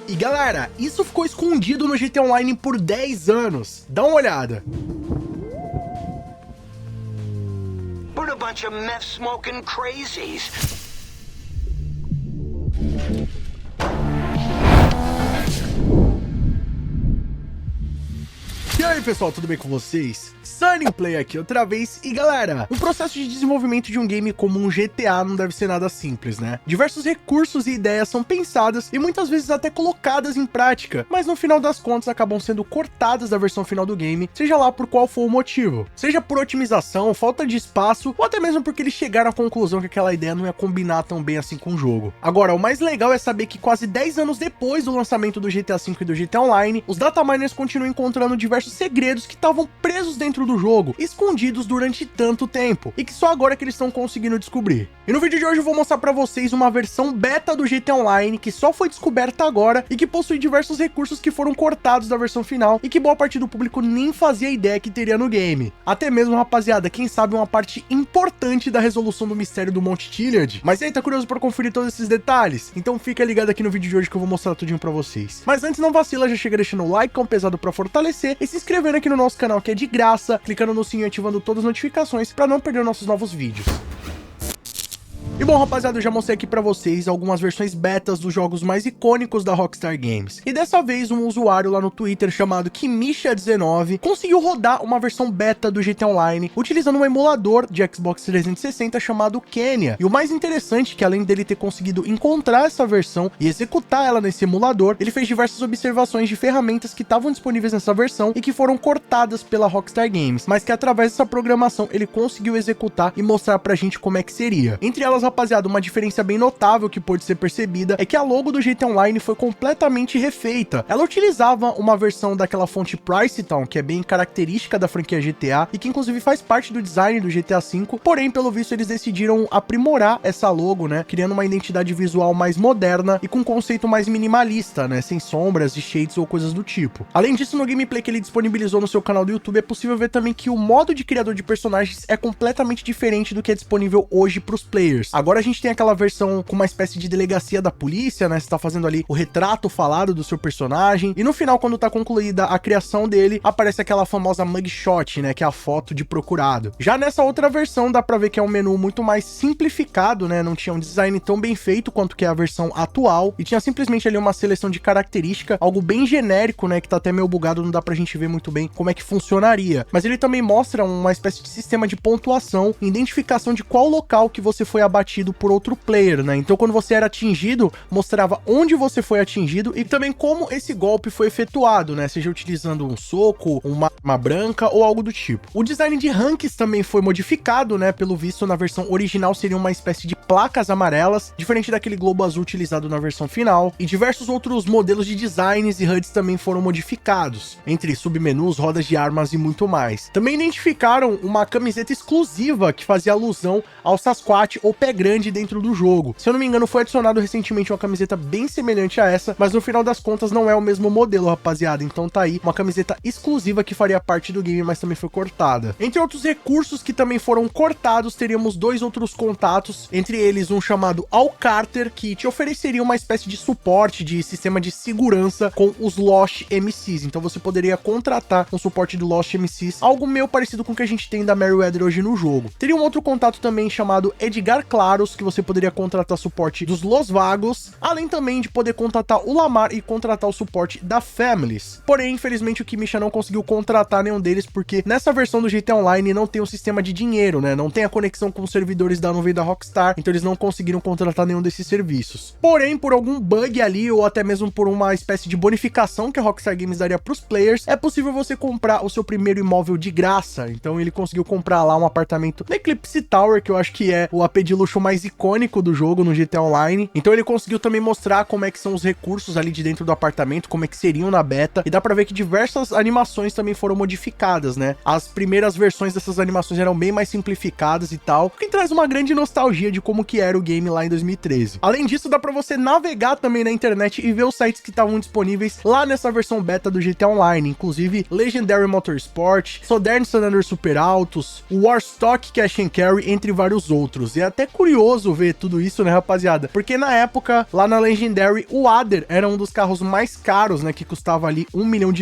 E galera, isso ficou escondido no GTA Online por 10 anos. Dá uma olhada. We're a bunch of meth-smoking crazies. E aí pessoal, tudo bem com vocês? Sunnyplay aqui outra vez, e galera, o processo de desenvolvimento de um game como um GTA não deve ser nada simples, né? Diversos recursos e ideias são pensadas e muitas vezes até colocadas em prática, mas no final das contas acabam sendo cortadas da versão final do game, seja lá por qual for o motivo. Seja por otimização, falta de espaço, ou até mesmo porque eles chegaram à conclusão que aquela ideia não ia combinar tão bem assim com o jogo. Agora, o mais legal é saber que quase 10 anos depois do lançamento do GTA V e do GTA Online, os dataminers continuam encontrando diversos segredos que estavam presos dentro do jogo, escondidos durante tanto tempo, e que só agora que eles estão conseguindo descobrir. E no vídeo de hoje eu vou mostrar pra vocês uma versão beta do GTA Online que só foi descoberta agora e que possui diversos recursos que foram cortados da versão final e que boa parte do público nem fazia ideia que teria no game. Até mesmo, rapaziada, quem sabe uma parte importante da resolução do mistério do Monte Chiliad. Mas aí, tá curioso pra conferir todos esses detalhes? Então fica ligado aqui no vídeo de hoje que eu vou mostrar tudinho pra vocês. Mas antes, não vacila, já chega deixando o like, que é um pesado pra fortalecer, e se inscrevendo aqui no nosso canal que é de graça, clicando no sininho e ativando todas as notificações pra não perder nossos novos vídeos. E bom, rapaziada, eu já mostrei aqui pra vocês algumas versões betas dos jogos mais icônicos da Rockstar Games. E dessa vez, um usuário lá no Twitter chamado Kimisha19 conseguiu rodar uma versão beta do GTA Online utilizando um emulador de Xbox 360 chamado Kenya. E o mais interessante é que, além dele ter conseguido encontrar essa versão e executar ela nesse emulador, ele fez diversas observações de ferramentas que estavam disponíveis nessa versão e que foram cortadas pela Rockstar Games, mas que através dessa programação ele conseguiu executar e mostrar pra gente como é que seria. Entre elas, rapaziada, uma diferença bem notável que pôde ser percebida é que a logo do GTA Online foi completamente refeita. Ela utilizava uma versão daquela fonte Pricetown, que é bem característica da franquia GTA e que inclusive faz parte do design do GTA V, porém, pelo visto, eles decidiram aprimorar essa logo, né, criando uma identidade visual mais moderna e com um conceito mais minimalista, né, sem sombras e shades ou coisas do tipo. Além disso, no gameplay que ele disponibilizou no seu canal do YouTube, é possível ver também que o modo de criador de personagens é completamente diferente do que é disponível hoje para os players. Agora a gente tem aquela versão com uma espécie de delegacia da polícia, né? Você tá fazendo ali o retrato falado do seu personagem. E no final, quando tá concluída a criação dele, aparece aquela famosa mugshot, né? Que é a foto de procurado. Já nessa outra versão, dá pra ver que é um menu muito mais simplificado, né? Não tinha um design tão bem feito quanto que é a versão atual. E tinha simplesmente ali uma seleção de característica, algo bem genérico, né? Que tá até meio bugado, não dá pra gente ver muito bem como é que funcionaria. Mas ele também mostra uma espécie de sistema de pontuação, identificação de qual local que você foi abatido por outro player, né? Então quando você era atingido, mostrava onde você foi atingido e também como esse golpe foi efetuado, né? Seja utilizando um soco, uma arma branca ou algo do tipo. O design de ranks também foi modificado, né? Pelo visto, na versão original seria uma espécie de placas amarelas, diferente daquele globo azul utilizado na versão final, e diversos outros modelos de designs e HUDs também foram modificados, entre submenus, rodas de armas e muito mais. Também identificaram uma camiseta exclusiva que fazia alusão ao Sasquatch ou Pé Grande dentro do jogo. Se eu não me engano, foi adicionado recentemente uma camiseta bem semelhante a essa, mas no final das contas não é o mesmo modelo, rapaziada. Então tá aí uma camiseta exclusiva que faria parte do game, mas também foi cortada. Entre outros recursos que também foram cortados, teríamos dois outros contatos, entre eles um chamado Al Carter, que te ofereceria uma espécie de suporte de sistema de segurança com os Lost MCs. Então você poderia contratar um suporte do Lost MCs, algo meio parecido com o que a gente tem da Merryweather hoje no jogo. Teria um outro contato também chamado Edgar Claros, que você poderia contratar suporte dos Los Vagos, além também de poder contratar o Lamar e contratar o suporte da Families. Porém, infelizmente, o Kimisha não conseguiu contratar nenhum deles, porque nessa versão do GTA Online não tem um sistema de dinheiro, né? Não tem a conexão com os servidores da nuvem da Rockstar, então eles não conseguiram contratar nenhum desses serviços. Porém, por algum bug ali, ou até mesmo por uma espécie de bonificação que a Rockstar Games daria para os players, é possível você comprar o seu primeiro imóvel de graça. Então ele conseguiu comprar lá um apartamento na Eclipse Tower, que eu acho que é o AP de luxo mais icônico do jogo no GTA Online. Então ele conseguiu também mostrar como é que são os recursos ali de dentro do apartamento, como é que seriam na beta, e dá pra ver que diversas animações também foram modificadas, né? As primeiras versões dessas animações eram bem mais simplificadas e tal, o que traz uma grande nostalgia de como que era o game lá em 2013. Além disso, dá pra você navegar também na internet e ver os sites que estavam disponíveis lá nessa versão beta do GTA Online, inclusive Legendary Motorsport, Southern Sun Under Super Autos, Warstock Cash and Carry, entre vários outros. E é até curioso curioso ver tudo isso, né, rapaziada? Porque na época, lá na Legendary, o Adder era um dos carros mais caros, né, que custava ali $1 milhão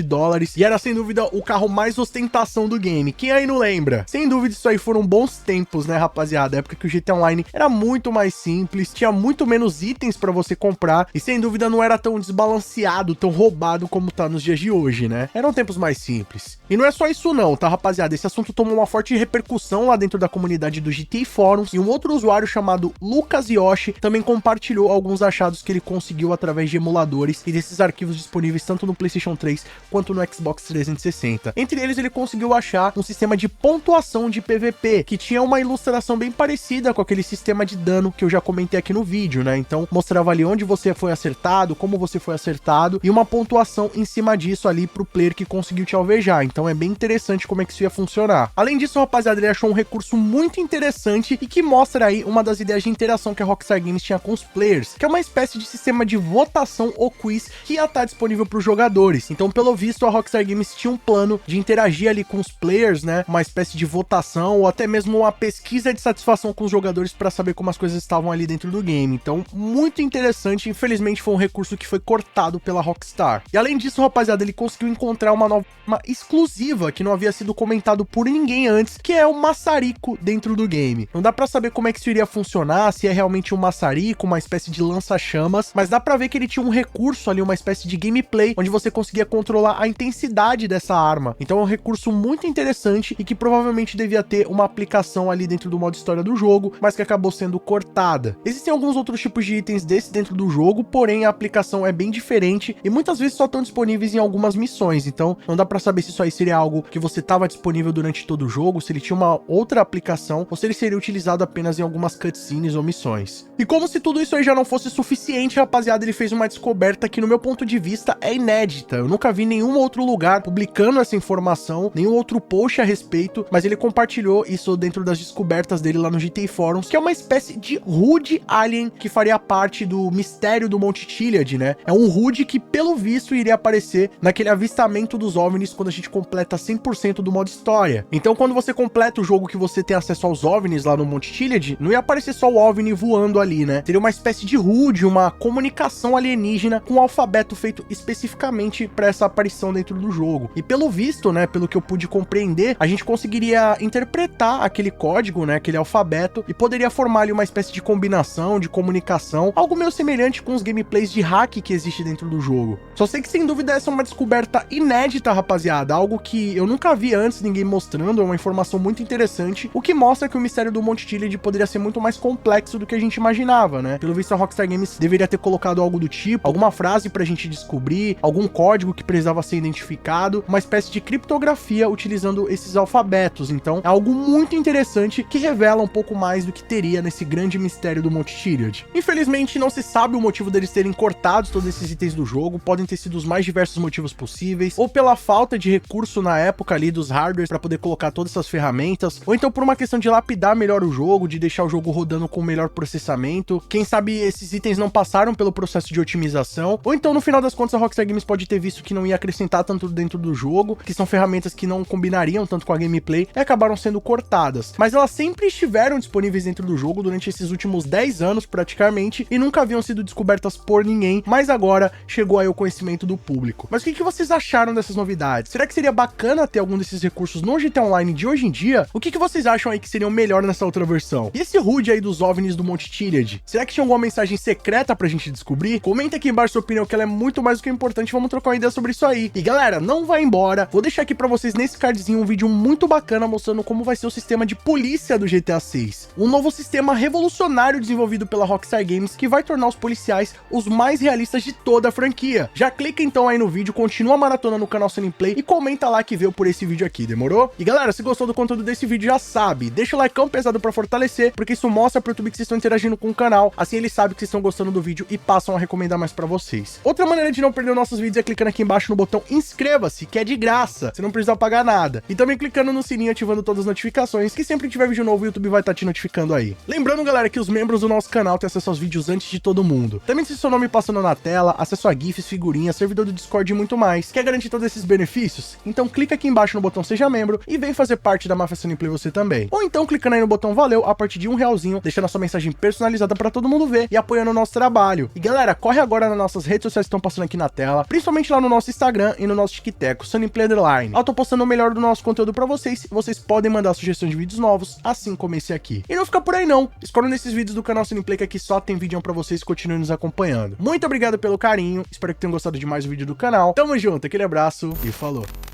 e era sem dúvida o carro mais ostentação do game. Quem aí não lembra? Sem dúvida isso aí foram bons tempos, né, rapaziada? A época que o GTA Online era muito mais simples, tinha muito menos itens pra você comprar e sem dúvida não era tão desbalanceado, tão roubado como tá nos dias de hoje, né? Eram tempos mais simples. E não é só isso não, tá, rapaziada? Esse assunto tomou uma forte repercussão lá dentro da comunidade do GTA Forums e um outro usuário chamado Lucas Yoshi também compartilhou alguns achados que ele conseguiu através de emuladores e desses arquivos disponíveis tanto no PlayStation 3 quanto no Xbox 360. Entre eles, ele conseguiu achar um sistema de pontuação de PVP, que tinha uma ilustração bem parecida com aquele sistema de dano que eu já comentei aqui no vídeo, né? Então, mostrava ali onde você foi acertado, como você foi acertado, e uma pontuação em cima disso ali pro player que conseguiu te alvejar. Então, é bem interessante como é que isso ia funcionar. Além disso, rapaziada, ele achou um recurso muito interessante e que mostra aí uma das ideias de interação que a Rockstar Games tinha com os players, que é uma espécie de sistema de votação ou quiz que ia estar disponível para os jogadores. Então, pelo visto, a Rockstar Games tinha um plano de interagir ali com os players, né? Uma espécie de votação ou até mesmo uma pesquisa de satisfação com os jogadores para saber como as coisas estavam ali dentro do game. Então, muito interessante. Infelizmente, foi um recurso que foi cortado pela Rockstar. E além disso, rapaziada, ele conseguiu encontrar uma nova forma exclusiva que não havia sido comentado por ninguém antes, que é o maçarico dentro do game. Não dá para saber como é que isso iria funcionar, se é realmente um maçarico, uma espécie de lança-chamas, mas dá para ver que ele tinha um recurso ali, uma espécie de gameplay, onde você conseguia controlar a intensidade dessa arma. Então é um recurso muito interessante e que provavelmente devia ter uma aplicação ali dentro do modo história do jogo, mas que acabou sendo cortada. Existem alguns outros tipos de itens desse dentro do jogo, porém a aplicação é bem diferente e muitas vezes só estão disponíveis em algumas missões, então não dá para saber se isso aí seria algo que você estava disponível durante todo o jogo, se ele tinha uma outra aplicação ou se ele seria utilizado apenas em algumas cutscenes ou missões. E como se tudo isso aí já não fosse suficiente, rapaziada, ele fez uma descoberta que no meu ponto de vista é inédita. Eu nunca vi nenhum outro lugar publicando essa informação, nenhum outro post a respeito, mas ele compartilhou isso dentro das descobertas dele lá no GTA Forums, que é uma espécie de HUD alien que faria parte do mistério do Monte Chiliad, né? É um HUD que, pelo visto, iria aparecer naquele avistamento dos OVNIs quando a gente completa 100% do modo história. Então, quando você completa o jogo que você tem acesso aos OVNIs lá no Monte Chiliad, não ia aparecer só o OVNI voando ali, né? Seria uma espécie de HUD, uma comunicação alienígena com um alfabeto feito especificamente para essa aparição dentro do jogo. E pelo visto, né, pelo que eu pude compreender, a gente conseguiria interpretar aquele código, né, aquele alfabeto, e poderia formar ali uma espécie de combinação, de comunicação, algo meio semelhante com os gameplays de hack que existe dentro do jogo. Só sei que sem dúvida essa é uma descoberta inédita, rapaziada, algo que eu nunca vi antes ninguém mostrando, é uma informação muito interessante, o que mostra que o mistério do Monte Chiliad poderia ser muito mais complexo do que a gente imaginava, né? Pelo visto, a Rockstar Games deveria ter colocado algo do tipo, alguma frase pra gente descobrir, algum código que precisava ser identificado, uma espécie de criptografia utilizando esses alfabetos. Então, é algo muito interessante que revela um pouco mais do que teria nesse grande mistério do Monte Chiliad. Infelizmente, não se sabe o motivo deles terem cortado todos esses itens do jogo, podem ter sido os mais diversos motivos possíveis, ou pela falta de recurso na época ali dos hardwares para poder colocar todas essas ferramentas, ou então por uma questão de lapidar melhor o jogo, de deixar o jogo rodando com melhor processamento. Quem sabe esses itens não passaram pelo processo de otimização, ou então no final das contas a Rockstar Games pode ter visto que não ia acrescentar tanto dentro do jogo, que são ferramentas que não combinariam tanto com a gameplay e acabaram sendo cortadas. Mas elas sempre estiveram disponíveis dentro do jogo durante esses últimos 10 anos praticamente e nunca haviam sido descobertas por ninguém, mas agora chegou aí o conhecimento do público. Mas o que vocês acharam dessas novidades? Será que seria bacana ter algum desses recursos no GTA Online de hoje em dia? O que vocês acham aí que seriam melhor nessa outra versão? E esse HUD aí dos OVNIs do Monte Chiliad? Será que tinha alguma mensagem secreta pra gente descobrir? Comenta aqui embaixo sua opinião, que ela é muito mais do que importante. Vamos trocar uma ideia sobre isso aí. E galera, não vai embora. Vou deixar aqui pra vocês nesse cardzinho um vídeo muito bacana mostrando como vai ser o sistema de polícia do GTA 6. Um novo sistema revolucionário desenvolvido pela Rockstar Games que vai tornar os policiais os mais realistas de toda a franquia. Já clica então aí no vídeo, continua a maratona no canal Sunnyplay e comenta lá que veio por esse vídeo aqui, demorou? E galera, se gostou do conteúdo desse vídeo já sabe, deixa o likeão pesado pra fortalecer, porque isso mostra pro YouTube que vocês estão interagindo com o canal, assim ele sabe que vocês estão gostando do vídeo e passam a recomendar mais pra vocês. Outra maneira de não perder os nossos vídeos é clicando aqui embaixo no botão inscreva-se, que é de graça, você não precisa pagar nada. E também clicando no sininho ativando todas as notificações, que sempre que tiver vídeo novo o YouTube vai estar te notificando aí. Lembrando galera que os membros do nosso canal têm acesso aos vídeos antes de todo mundo. Também tem seu nome passando na tela, acesso a GIFs, figurinhas, servidor do Discord e muito mais. Quer garantir todos esses benefícios? Então clica aqui embaixo no botão seja membro e vem fazer parte da Máfia Sunnyplay você também. Ou então clicando aí no botão valeu, a partir de R$1 finalzinho, deixando a sua mensagem personalizada pra todo mundo ver e apoiando o nosso trabalho. E galera, corre agora nas nossas redes sociais que estão passando aqui na tela, principalmente lá no nosso Instagram e no nosso TikTok, Sunnyplay Underline. Eu tô postando o melhor do nosso conteúdo pra vocês, e vocês podem mandar sugestões de vídeos novos, assim como esse aqui. E não fica por aí não, escolha nesses vídeos do canal Sunnyplay que aqui só tem vídeo pra vocês e continuem nos acompanhando. Muito obrigado pelo carinho, espero que tenham gostado de mais um vídeo do canal. Tamo junto, aquele abraço e falou!